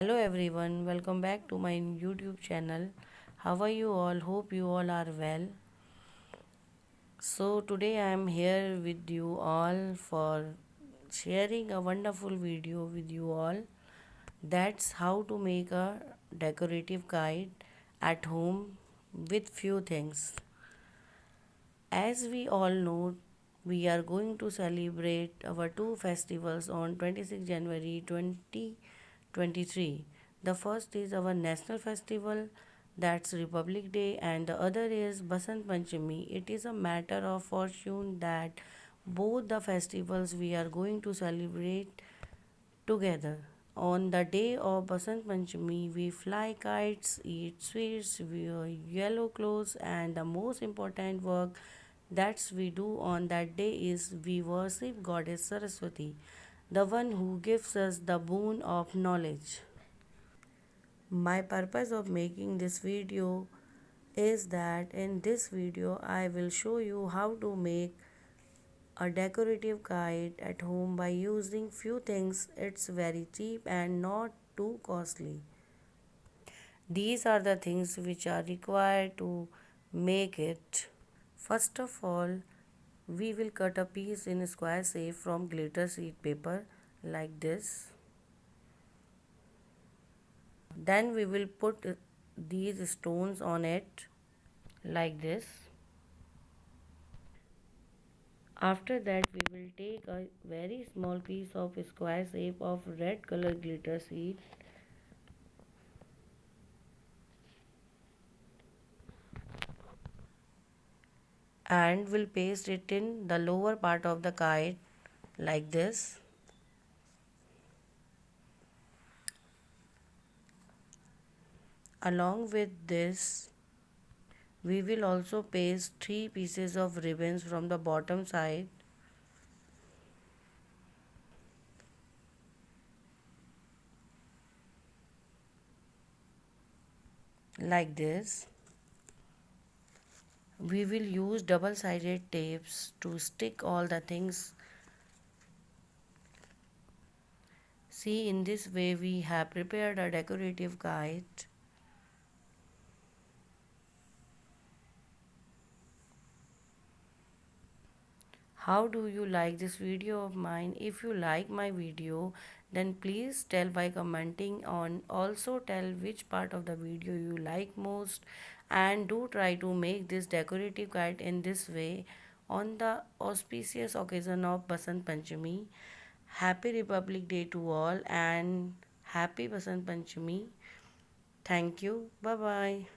Hello everyone, welcome back to my YouTube channel. How are you all? Hope you all are well. So today I am here with you all for sharing a wonderful video with you all. That's how to make a decorative kite at home with few things. As we all know, we are going to celebrate our two festivals on 26 January 2023. The first is our national festival, that's Republic Day, and the other is Basant Panchami. It is a matter of fortune that both the festivals we are going to celebrate together. On the day of Basant Panchami, we fly kites, eat sweets, wear yellow clothes, and the most important work that we do on that day is we worship Goddess Saraswati, the one who gives us the boon of knowledge. My purpose of making this video is that in this video I will show you how to make a decorative kite at home by using few things. It's very cheap and not too costly. These are the things which are required to make it. First of all, we will cut a piece in square shape from glitter sheet paper like this. Then we will put these stones on it like this. After that, we will take a very small piece of square shape of red color glitter sheet and will paste it in the lower part of the kite like this. Along with this, we will also paste three pieces of ribbons from the bottom side like this. We will use double-sided tapes to stick all the things. See, in this way we have prepared a decorative kite. How do you like this video of mine? If you like my video, then please tell by commenting on. Also tell which part of the video you like most, and do try to make this decorative kite in this way on the auspicious occasion of Basant Panchami. Happy Republic Day to all and happy Basant Panchami. Thank you. Bye bye.